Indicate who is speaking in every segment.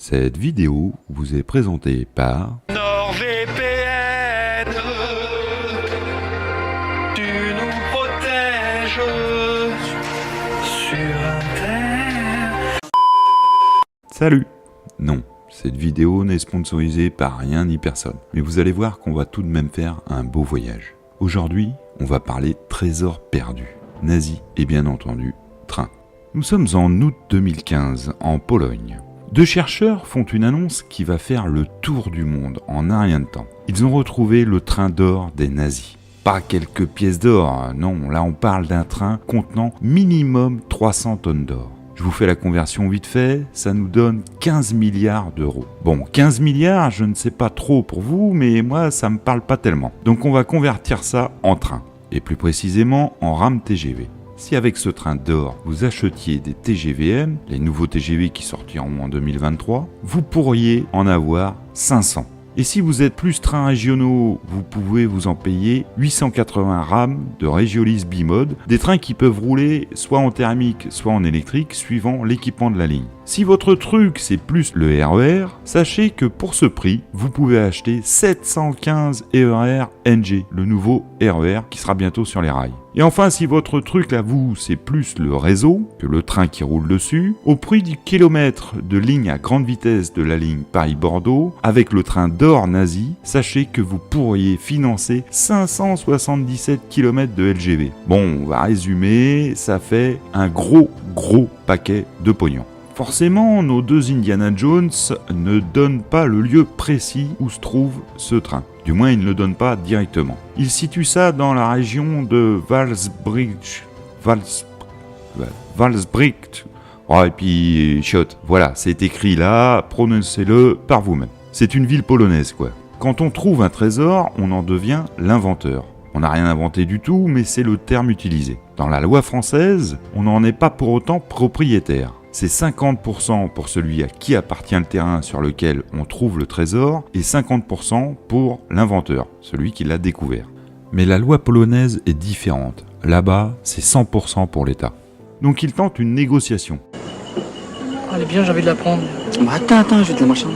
Speaker 1: Cette vidéo vous est présentée par
Speaker 2: NordVPN. Tu nous protèges sur Internet.
Speaker 1: Salut. Non, cette vidéo n'est sponsorisée par rien ni personne, mais vous allez voir qu'on va tout de même faire un beau voyage. Aujourd'hui, on va parler trésors perdus, nazis et bien entendu, train. Nous sommes en août 2015, en Pologne. Deux chercheurs font une annonce qui va faire le tour du monde en un rien de temps. Ils ont retrouvé le train d'or des nazis. Pas quelques pièces d'or, non, là on parle d'un train contenant minimum 300 tonnes d'or. Je vous fais la conversion vite fait, ça nous donne 15 milliards d'euros. Bon, 15 milliards, je ne sais pas trop pour vous, mais moi ça me parle pas tellement. Donc on va convertir ça en train, et plus précisément en rame TGV. Si avec ce train d'or, vous achetiez des TGVM, les nouveaux TGV qui sortiront en 2023, vous pourriez en avoir 500. Et si vous êtes plus trains régionaux, vous pouvez vous en payer 880 rames de Regiolis Bimode, des trains qui peuvent rouler soit en thermique, soit en électrique, suivant l'équipement de la ligne. Si votre truc c'est plus le RER, sachez que pour ce prix, vous pouvez acheter 715 RER NG, le nouveau RER qui sera bientôt sur les rails. Et enfin, si votre truc là vous c'est plus le réseau, que le train qui roule dessus, au prix du kilomètre de ligne à grande vitesse de la ligne Paris-Bordeaux, avec le train d'or nazi, sachez que vous pourriez financer 577 km de LGV. Bon, on va résumer, ça fait un gros paquet de pognon. Forcément, nos deux Indiana Jones ne donnent pas le lieu précis où se trouve ce train. Du moins, ils ne le donnent pas directement. Ils situent ça dans la région de Walsbridge. Oh, et puis, chiotte, voilà, c'est écrit là, prononcez-le par vous-même. C'est une ville polonaise, quoi. Quand on trouve un trésor, on en devient l'inventeur. On n'a rien inventé du tout, mais c'est le terme utilisé. Dans la loi française, on n'en est pas pour autant propriétaire. C'est 50% pour celui à qui appartient le terrain sur lequel on trouve le trésor et 50% pour l'inventeur, celui qui l'a découvert. Mais la loi polonaise est différente. Là-bas, c'est 100% pour l'État. Donc ils tentent une négociation.
Speaker 3: Elle est bien, j'ai envie de la prendre.
Speaker 4: Bah attends, je vais te la marchander.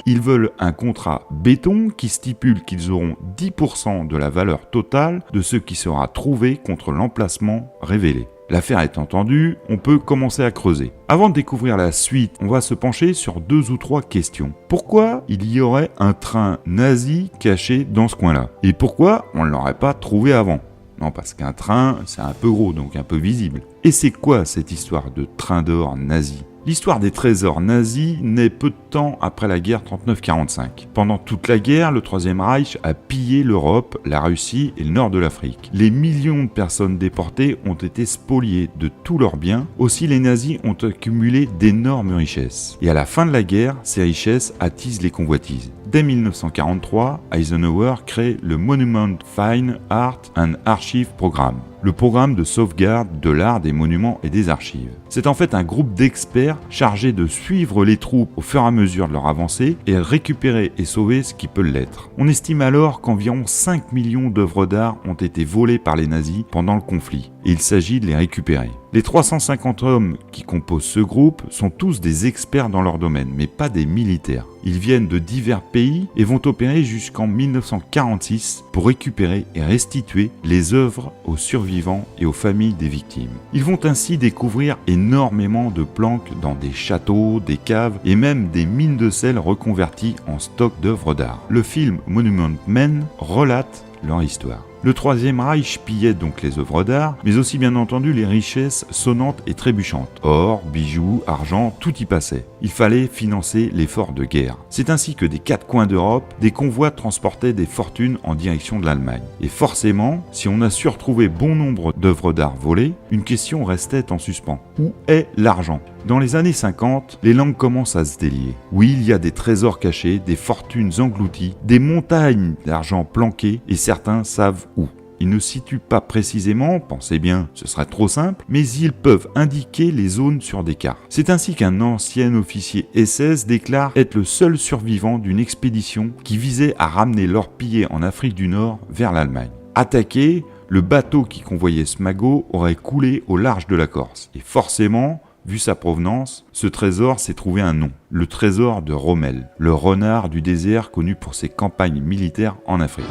Speaker 1: Ils veulent un contrat béton qui stipule qu'ils auront 10% de la valeur totale de ce qui sera trouvé contre l'emplacement révélé. L'affaire est entendue, on peut commencer à creuser. Avant de découvrir la suite, on va se pencher sur 2 ou 3 questions. Pourquoi il y aurait un train nazi caché dans ce coin-là? Et pourquoi on ne l'aurait pas trouvé avant? Non, parce qu'un train, c'est un peu gros, donc un peu visible. Et c'est quoi cette histoire de train d'or nazi? L'histoire des trésors nazis naît peu de temps après la guerre 39-45. Pendant toute la guerre, le Troisième Reich a pillé l'Europe, la Russie et le nord de l'Afrique. Les millions de personnes déportées ont été spoliées de tous leurs biens. Aussi, les nazis ont accumulé d'énormes richesses. Et à la fin de la guerre, ces richesses attisent les convoitises. Dès 1943, Eisenhower crée le Monument Fine Art and Archive Programme, le programme de sauvegarde de l'art, des monuments et des archives. C'est en fait un groupe d'experts chargés de suivre les troupes au fur et à mesure de leur avancée et récupérer et sauver ce qui peut l'être. On estime alors qu'environ 5 millions d'œuvres d'art ont été volées par les nazis pendant le conflit, et il s'agit de les récupérer. Les 350 hommes qui composent ce groupe sont tous des experts dans leur domaine, mais pas des militaires. Ils viennent de divers pays et vont opérer jusqu'en 1946 pour récupérer et restituer les œuvres aux survivants et aux familles des victimes. Ils vont ainsi découvrir énormément de planques dans des châteaux, des caves et même des mines de sel reconverties en stock d'œuvres d'art. Le film Monument Men relate leur histoire. Le Troisième Reich pillait donc les œuvres d'art, mais aussi bien entendu les richesses sonnantes et trébuchantes. Or, bijoux, argent, tout y passait. Il fallait financer l'effort de guerre. C'est ainsi que des 4 coins d'Europe, des convois transportaient des fortunes en direction de l'Allemagne. Et forcément, si on a su retrouver bon nombre d'œuvres d'art volées, une question restait en suspens. Où est l'argent ? Dans les années 50, les langues commencent à se délier. Oui, il y a des trésors cachés, des fortunes englouties, des montagnes d'argent planquées, et certains savent où. Ils ne situent pas précisément, pensez bien, ce serait trop simple, mais ils peuvent indiquer les zones sur des cartes. C'est ainsi qu'un ancien officier SS déclare être le seul survivant d'une expédition qui visait à ramener l'or pillé en Afrique du Nord vers l'Allemagne. Attaqué, le bateau qui convoyait ce magot aurait coulé au large de la Corse. Et forcément, Vu sa provenance, ce trésor s'est trouvé un nom, le trésor de Rommel, le renard du désert connu pour ses campagnes militaires en Afrique.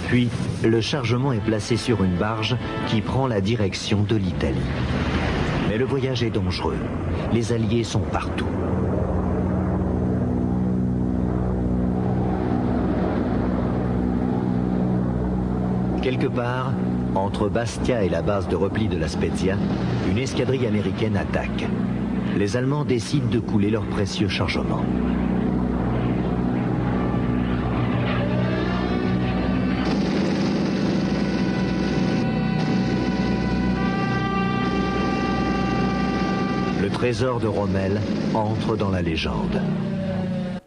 Speaker 5: Puis, le chargement est placé sur une barge qui prend la direction de l'Italie. Mais le voyage est dangereux. Les Alliés sont partout. Quelque part, entre Bastia et la base de repli de la Spezia, une escadrille américaine attaque. Les Allemands décident de couler leur précieux chargement. Le trésor de Rommel entre dans la légende.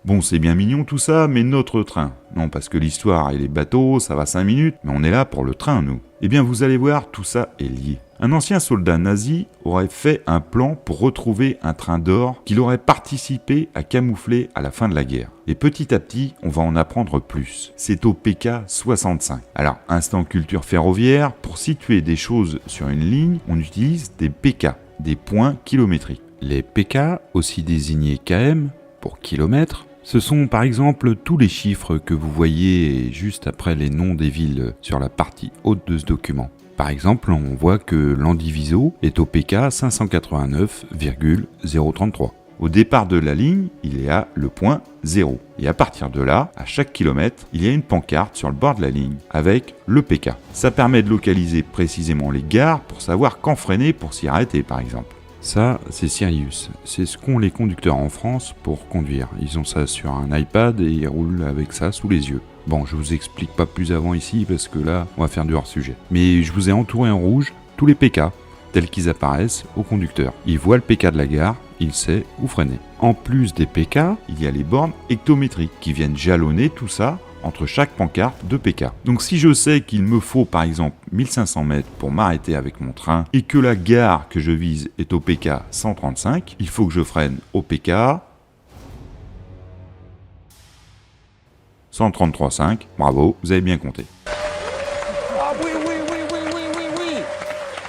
Speaker 1: Bon, c'est bien mignon tout ça, mais notre train. Non, parce que l'histoire et les bateaux, ça va 5 minutes, mais on est là pour le train, nous. Eh bien, vous allez voir, tout ça est lié. Un ancien soldat nazi aurait fait un plan pour retrouver un train d'or qu'il aurait participé à camoufler à la fin de la guerre. Et petit à petit, on va en apprendre plus. C'est au PK 65. Alors, instant culture ferroviaire, pour situer des choses sur une ligne, on utilise des PK, des points kilométriques. Les PK, aussi désignés KM, pour kilomètres, ce sont par exemple tous les chiffres que vous voyez juste après les noms des villes sur la partie haute de ce document. Par exemple, on voit que Landivisiau est au PK 589,033. Au départ de la ligne, il y a le point 0. Et à partir de là, à chaque kilomètre, il y a une pancarte sur le bord de la ligne avec le PK. Ça permet de localiser précisément les gares pour savoir quand freiner pour s'y arrêter par exemple. Ça, c'est Sirius. C'est ce qu'ont les conducteurs en France pour conduire. Ils ont ça sur un iPad et ils roulent avec ça sous les yeux. Bon, je vous explique pas plus avant ici parce que là, on va faire du hors-sujet. Mais je vous ai entouré en rouge tous les PK, tels qu'ils apparaissent au conducteur. Il voit le PK de la gare, il sait où freiner. En plus des PK, il y a les bornes hectométriques qui viennent jalonner tout ça entre chaque pancarte de PK. Donc si je sais qu'il me faut par exemple 1500 mètres pour m'arrêter avec mon train et que la gare que je vise est au PK 135, il faut que je freine au PK 133,5. Bravo, vous avez bien compté.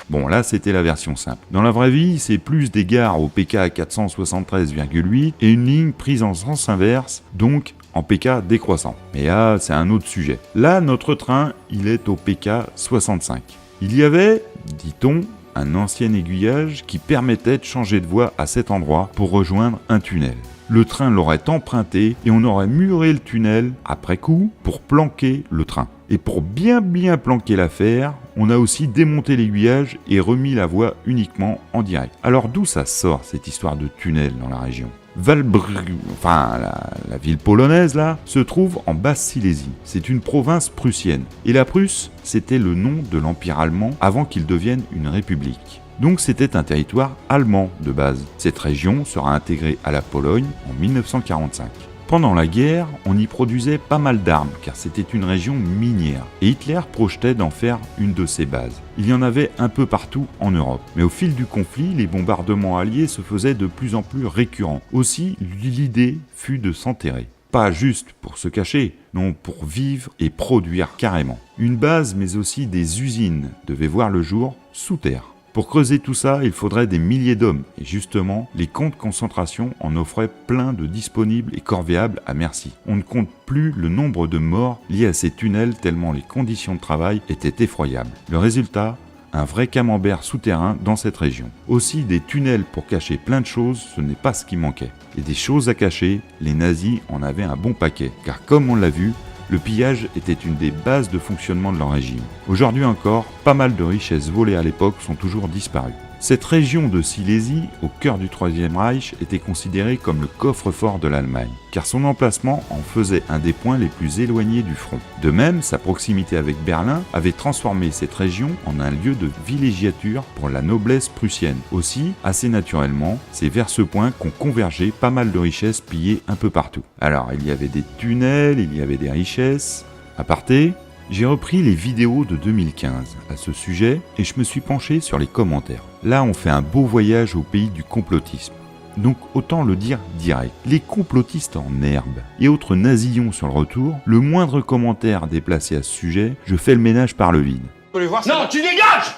Speaker 1: Bon, là, c'était la version simple. Dans la vraie vie, c'est plus des gares au PK 473,8 et une ligne prise en sens inverse, donc en PK décroissant. Mais là, c'est un autre sujet. Là, notre train, il est au PK 65. Il y avait, dit-on, un ancien aiguillage qui permettait de changer de voie à cet endroit pour rejoindre un tunnel. Le train l'aurait emprunté et on aurait muré le tunnel après coup pour planquer le train. Et pour bien planquer l'affaire, on a aussi démonté l'aiguillage et remis la voie uniquement en direct. Alors d'où ça sort cette histoire de tunnel dans la région ? Walbrug, enfin la ville polonaise là, se trouve en Basse-Silésie. C'est une province prussienne. Et la Prusse, c'était le nom de l'Empire allemand avant qu'il devienne une république. Donc c'était un territoire allemand de base. Cette région sera intégrée à la Pologne en 1945. Pendant la guerre, on y produisait pas mal d'armes car c'était une région minière et Hitler projetait d'en faire une de ses bases. Il y en avait un peu partout en Europe. Mais au fil du conflit, les bombardements alliés se faisaient de plus en plus récurrents. Aussi, l'idée fut de s'enterrer. Pas juste pour se cacher, non, pour vivre et produire carrément. Une base mais aussi des usines devaient voir le jour sous terre. Pour creuser tout ça, il faudrait des milliers d'hommes, et justement, les camps de concentration en offraient plein de disponibles et corvéables à merci. On ne compte plus le nombre de morts liés à ces tunnels tellement les conditions de travail étaient effroyables. Le résultat, un vrai camembert souterrain dans cette région. Aussi des tunnels pour cacher plein de choses, ce n'est pas ce qui manquait. Et des choses à cacher, les nazis en avaient un bon paquet, car comme on l'a vu, le pillage était une des bases de fonctionnement de leur régime. Aujourd'hui encore, pas mal de richesses volées à l'époque sont toujours disparues. Cette région de Silésie, au cœur du Troisième Reich, était considérée comme le coffre-fort de l'Allemagne, car son emplacement en faisait un des points les plus éloignés du front. De même, sa proximité avec Berlin avait transformé cette région en un lieu de villégiature pour la noblesse prussienne. Aussi, assez naturellement, c'est vers ce point qu'ont convergé pas mal de richesses pillées un peu partout. Alors, il y avait des tunnels, il y avait des richesses. Aparté, j'ai repris les vidéos de 2015 à ce sujet et je me suis penché sur les commentaires. Là, on fait un beau voyage au pays du complotisme. Donc autant le dire direct. Les complotistes en herbe et autres nazillons sur le retour, le moindre commentaire déplacé à ce sujet, je fais le ménage par le vide.
Speaker 6: Non, tu dégages!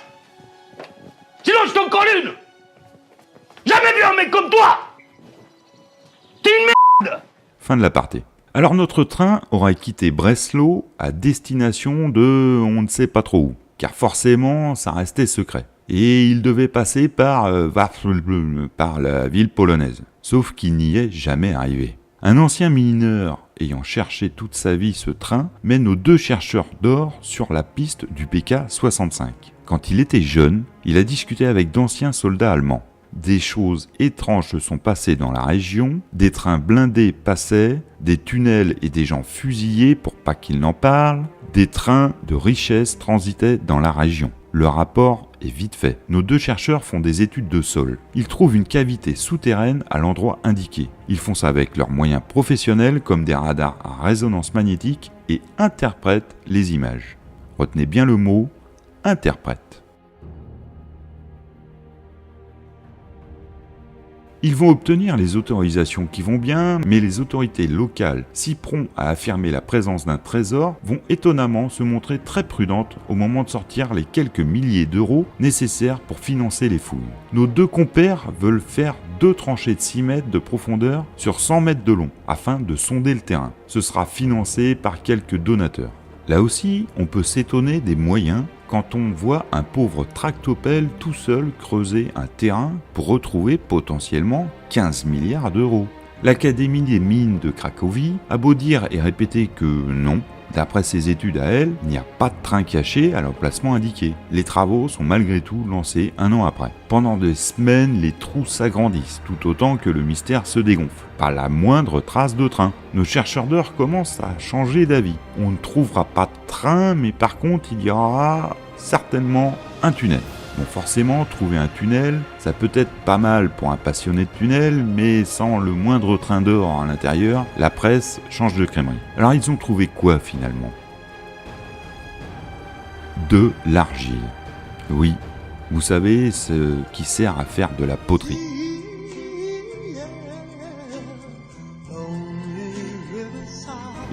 Speaker 6: Sinon je t'en colle une! Jamais vu un mec comme toi! T'es une merde!
Speaker 1: Fin de l'aparté. Alors notre train aura quitté Breslau à destination de on ne sait pas trop où, car forcément ça restait secret. Et il devait passer par la ville polonaise, sauf qu'il n'y est jamais arrivé. Un ancien mineur ayant cherché toute sa vie ce train mène nos 2 chercheurs d'or sur la piste du PK-65. Quand il était jeune, il a discuté avec d'anciens soldats allemands. Des choses étranges se sont passées dans la région, des trains blindés passaient, des tunnels et des gens fusillés pour pas qu'ils n'en parlent, des trains de richesse transitaient dans la région. Le rapport est vite fait. Nos 2 chercheurs font des études de sol. Ils trouvent une cavité souterraine à l'endroit indiqué. Ils font ça avec leurs moyens professionnels comme des radars à résonance magnétique et interprètent les images. Retenez bien le mot « interprète ». Ils vont obtenir les autorisations qui vont bien, mais les autorités locales, si promptes à affirmer la présence d'un trésor, vont étonnamment se montrer très prudentes au moment de sortir les quelques milliers d'euros nécessaires pour financer les fouilles. Nos 2 compères veulent faire 2 tranchées de 6 mètres de profondeur sur 100 mètres de long, afin de sonder le terrain. Ce sera financé par quelques donateurs. Là aussi, on peut s'étonner des moyens quand on voit un pauvre tractopelle tout seul creuser un terrain pour retrouver potentiellement 15 milliards d'euros. L'Académie des mines de Cracovie a beau dire et répéter que non, d'après ses études à elle, il n'y a pas de train caché à l'emplacement indiqué. Les travaux sont malgré tout lancés 1 an après. Pendant des semaines, les trous s'agrandissent, tout autant que le mystère se dégonfle. Pas la moindre trace de train. Nos chercheurs d'or commencent à changer d'avis. On ne trouvera pas de train, mais par contre, il y aura certainement un tunnel. Bon, forcément, trouver un tunnel, ça peut être pas mal pour un passionné de tunnel, mais sans le moindre train d'or à l'intérieur, la presse change de crèmerie. Alors ils ont trouvé quoi finalement? De l'argile. Oui, vous savez, ce qui sert à faire de la poterie.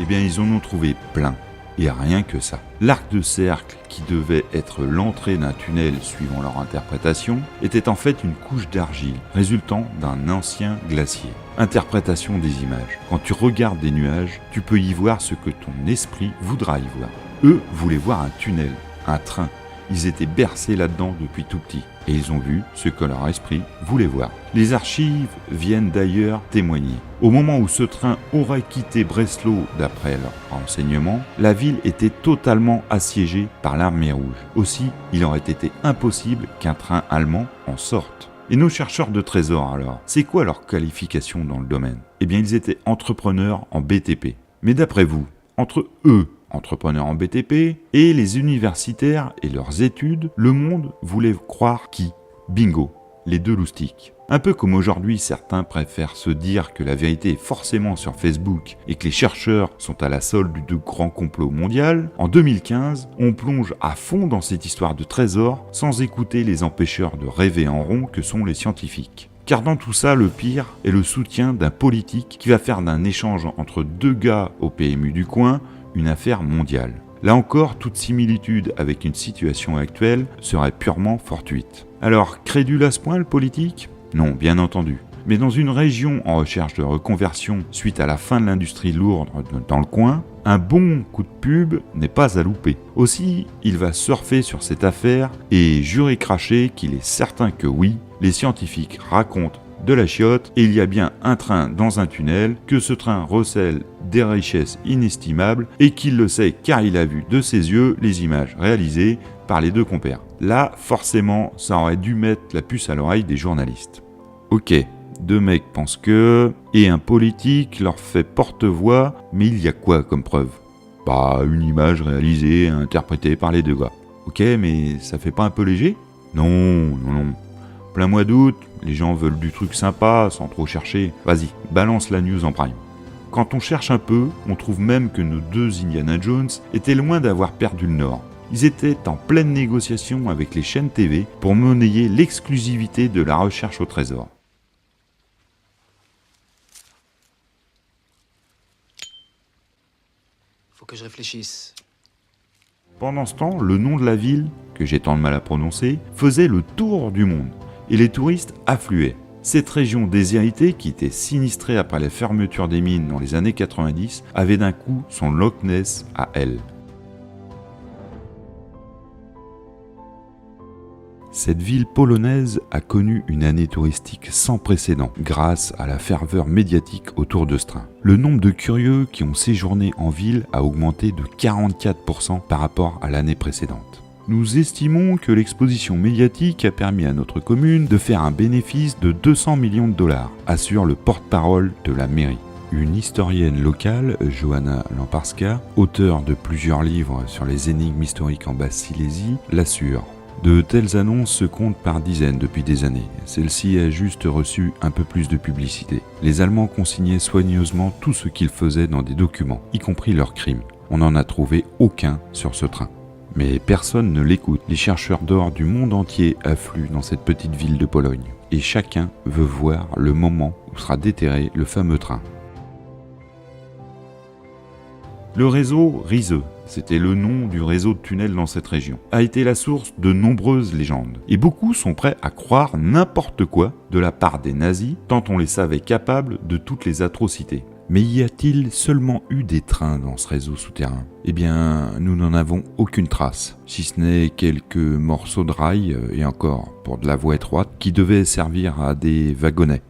Speaker 1: Eh bien, ils en ont trouvé plein. Et rien que ça. L'arc de cercle, qui devait être l'entrée d'un tunnel suivant leur interprétation, était en fait une couche d'argile, résultant d'un ancien glacier. Interprétation des images. Quand tu regardes des nuages, tu peux y voir ce que ton esprit voudra y voir. Eux voulaient voir un tunnel, un train. Ils étaient bercés là-dedans depuis tout petit. Et ils ont vu ce que leur esprit voulait voir. Les archives viennent d'ailleurs témoigner. Au moment où ce train aurait quitté Breslau, d'après leurs renseignements, la ville était totalement assiégée par l'armée rouge. Aussi, il aurait été impossible qu'un train allemand en sorte. Et nos chercheurs de trésors alors, c'est quoi leur qualification dans le domaine? Eh bien, ils étaient entrepreneurs en BTP. Mais d'après vous, entre eux, entrepreneurs en BTP, et les universitaires et leurs études, le monde voulait croire qui? Bingo, les 2 loustiques. Un peu comme aujourd'hui, certains préfèrent se dire que la vérité est forcément sur Facebook et que les chercheurs sont à la solde du grand complot mondial, en 2015, on plonge à fond dans cette histoire de trésor sans écouter les empêcheurs de rêver en rond que sont les scientifiques. Car dans tout ça, le pire est le soutien d'un politique qui va faire d'un échange entre 2 gars au PMU du coin une affaire mondiale. Là encore, toute similitude avec une situation actuelle serait purement fortuite. Alors, crédule à ce point le politique? Non, bien entendu. Mais dans une région en recherche de reconversion suite à la fin de l'industrie lourde dans le coin, un bon coup de pub n'est pas à louper. Aussi, il va surfer sur cette affaire et jurer cracher qu'il est certain que oui, les scientifiques racontent de la chiotte et il y a bien un train dans un tunnel, que ce train recèle des richesses inestimables et qu'il le sait car il a vu de ses yeux les images réalisées par les 2 compères. Là, forcément, ça aurait dû mettre la puce à l'oreille des journalistes. Ok, 2 mecs pensent que... et un politique leur fait porte-voix, mais il y a quoi comme preuve? Bah, une image réalisée, interprétée par les 2 gars. Ok, mais ça fait pas un peu léger? Non. Plein mois d'août, les gens veulent du truc sympa, sans trop chercher. Vas-y, balance la news en prime. Quand on cherche un peu, on trouve même que nos 2 Indiana Jones étaient loin d'avoir perdu le nord. Ils étaient en pleine négociation avec les chaînes TV pour monnayer l'exclusivité de la recherche au trésor.
Speaker 3: que je réfléchisse.
Speaker 1: Pendant ce temps, le nom de la ville, que j'ai tant de mal à prononcer, faisait le tour du monde, et les touristes affluaient. Cette région déshéritée, qui était sinistrée après la fermeture des mines dans les années 90, avait d'un coup son Loch Ness à elle. Cette ville polonaise a connu une année touristique sans précédent grâce à la ferveur médiatique autour de ce train. Le nombre de curieux qui ont séjourné en ville a augmenté de 44% par rapport à l'année précédente. Nous estimons que l'exposition médiatique a permis à notre commune de faire un bénéfice de 200 millions de dollars, assure le porte-parole de la mairie. Une historienne locale, Johanna Lamparska, auteure de plusieurs livres sur les énigmes historiques en Basse-Silésie, l'assure. De telles annonces se comptent par dizaines depuis des années. Celle-ci a juste reçu un peu plus de publicité. Les Allemands consignaient soigneusement tout ce qu'ils faisaient dans des documents, y compris leurs crimes. On n'en a trouvé aucun sur ce train. Mais personne ne l'écoute. Les chercheurs d'or du monde entier affluent dans cette petite ville de Pologne. Et chacun veut voir le moment où sera déterré le fameux train. Le réseau Riseux, c'était le nom du réseau de tunnels dans cette région, a été la source de nombreuses légendes. Et beaucoup sont prêts à croire n'importe quoi de la part des nazis, tant on les savait capables de toutes les atrocités. Mais y a-t-il seulement eu des trains dans ce réseau souterrain ? Eh bien, nous n'en avons aucune trace, si ce n'est quelques morceaux de rails, et encore pour de la voie étroite, qui devaient servir à des wagonnets,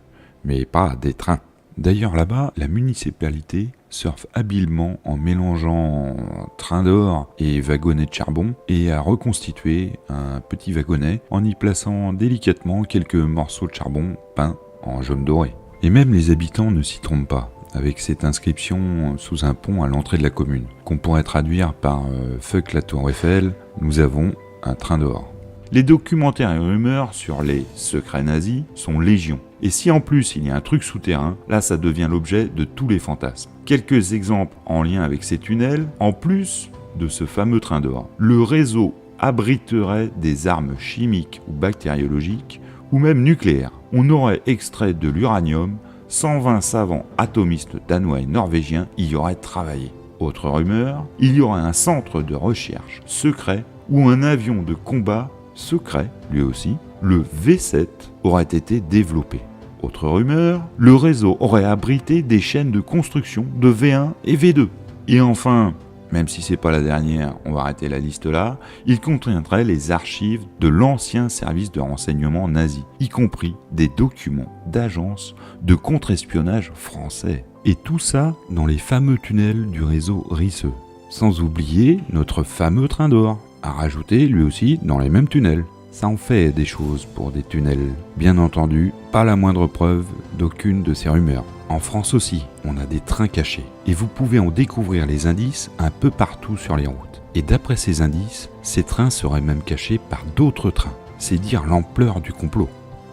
Speaker 1: mais pas à des trains. D'ailleurs là-bas, la municipalité surfe habilement en mélangeant train d'or et wagonnet de charbon et a reconstitué un petit wagonnet en y plaçant délicatement quelques morceaux de charbon peints en jaune doré. Et même les habitants ne s'y trompent pas, avec cette inscription sous un pont à l'entrée de la commune, qu'on pourrait traduire par « Fuck la tour Eiffel, nous avons un train d'or ». Les documentaires et rumeurs sur les secrets nazis sont légion. Et si en plus il y a un truc souterrain, là ça devient l'objet de tous les fantasmes. Quelques exemples en lien avec ces tunnels, en plus de ce fameux train d'or. Le réseau abriterait des armes chimiques ou bactériologiques, ou même nucléaires. On aurait extrait de l'uranium, 120 savants atomistes danois et norvégiens y auraient travaillé. Autre rumeur, il y aurait un centre de recherche secret ou un avion de combat secret, lui aussi, le V7, aurait été développé. Autre rumeur, le réseau aurait abrité des chaînes de construction de V1 et V2. Et enfin, même si c'est pas la dernière, on va arrêter la liste là, il contiendrait les archives de l'ancien service de renseignement nazi, y compris des documents d'agences de contre-espionnage français. Et tout ça dans les fameux tunnels du réseau Riseux. Sans oublier notre fameux train d'or, à rajouter lui aussi dans les mêmes tunnels. Ça en fait des choses pour des tunnels. Bien entendu, pas la moindre preuve d'aucune de ces rumeurs. En France aussi, on a des trains cachés. Et vous pouvez en découvrir les indices un peu partout sur les routes. Et d'après ces indices, ces trains seraient même cachés par d'autres trains. C'est dire l'ampleur du complot.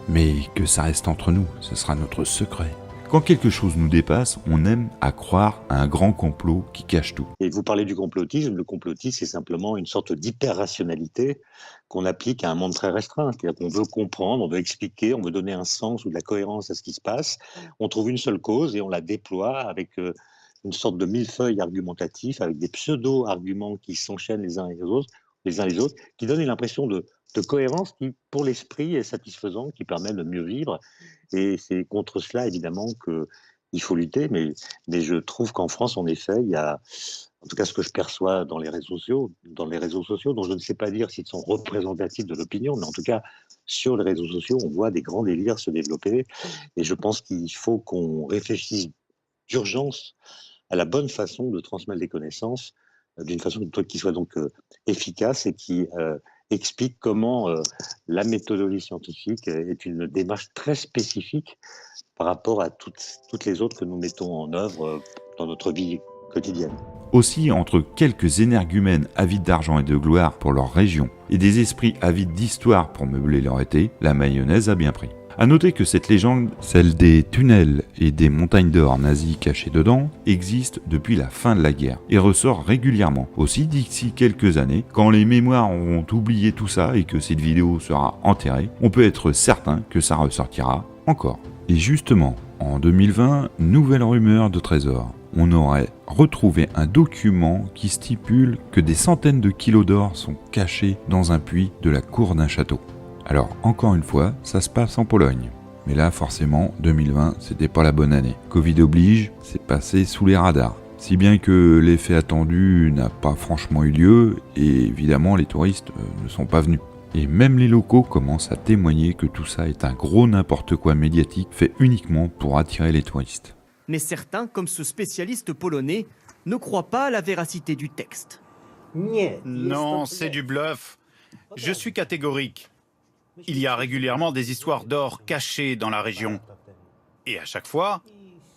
Speaker 1: Mais que ça reste entre nous, ce sera notre secret. Quand quelque chose nous dépasse, on aime à croire à un grand complot qui cache tout.
Speaker 7: Et vous parlez du complotisme. Le complotisme, c'est simplement une sorte d'hyper-rationalité qu'on applique à un monde très restreint. C'est-à-dire qu'on veut comprendre, on veut expliquer, on veut donner un sens ou de la cohérence à ce qui se passe. On trouve une seule cause et on la déploie avec une sorte de millefeuille argumentatif, avec des pseudo-arguments qui s'enchaînent les uns les autres, qui donnent l'impression de cohérence qui, pour l'esprit, est satisfaisant, qui permet de mieux vivre. Et c'est contre cela, évidemment, qu'il faut lutter. Mais je trouve qu'en France, en effet, il y a, en tout cas ce que je perçois dans les réseaux sociaux, dont je ne sais pas dire s'ils sont représentatifs de l'opinion, mais en tout cas, sur les réseaux sociaux, on voit des grands délires se développer. Et je pense qu'il faut qu'on réfléchisse d'urgence à la bonne façon de transmettre les connaissances, d'une façon qui soit donc efficace et qui explique comment la méthodologie scientifique est une démarche très spécifique par rapport à toutes les autres que nous mettons en œuvre dans notre vie quotidienne.
Speaker 1: Aussi, entre quelques énergumènes avides d'argent et de gloire pour leur région et des esprits avides d'histoire pour meubler leur été, la mayonnaise a bien pris. A noter que cette légende, celle des tunnels et des montagnes d'or nazis cachées dedans, existe depuis la fin de la guerre et ressort régulièrement. Aussi, d'ici quelques années, quand les mémoires auront oublié tout ça et que cette vidéo sera enterrée, on peut être certain que ça ressortira encore. Et justement, en 2020, nouvelle rumeur de trésor. on aurait retrouvé un document qui stipule que des centaines de kilos d'or sont cachés dans un puits de la cour d'un château. Alors, encore une fois, ça se passe en Pologne. Mais là, forcément, 2020, c'était pas la bonne année. Covid oblige, c'est passé sous les radars. Si bien que l'effet attendu n'a pas franchement eu lieu, et évidemment, les touristes ne sont pas venus. Et même les locaux commencent à témoigner que tout ça est un gros n'importe quoi médiatique fait uniquement pour attirer les touristes.
Speaker 8: Mais certains, comme ce spécialiste polonais, ne croient pas à la véracité du texte.
Speaker 9: Non, c'est du bluff. Je suis catégorique. Il y a régulièrement des histoires d'or cachées dans la région. Et à chaque fois,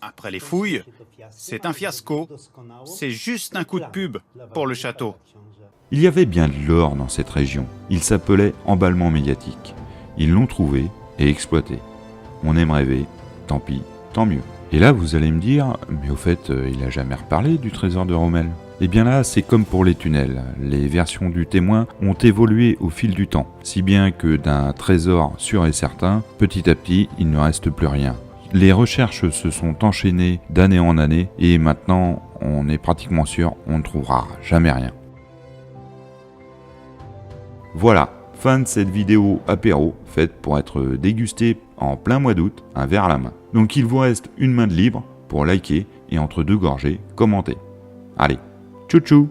Speaker 9: après les fouilles, c'est un fiasco. C'est juste un coup de pub pour le château.
Speaker 1: Il y avait bien de l'or dans cette région. Il s'appelait emballement médiatique. Ils l'ont trouvé et exploité. On aime rêver, tant pis, tant mieux. Et là, vous allez me dire, mais au fait, il a jamais reparlé du trésor de Rommel. Eh bien là, c'est comme pour les tunnels. Les versions du témoin ont évolué au fil du temps, si bien que d'un trésor sûr et certain, petit à petit, il ne reste plus rien. Les recherches se sont enchaînées d'année en année, et maintenant, on est pratiquement sûr, on ne trouvera jamais rien. Voilà, fin de cette vidéo apéro, faite pour être dégustée en plein mois d'août, un verre à la main. Donc il vous reste une main de libre pour liker et entre deux gorgées, commenter. Allez, tchou tchou!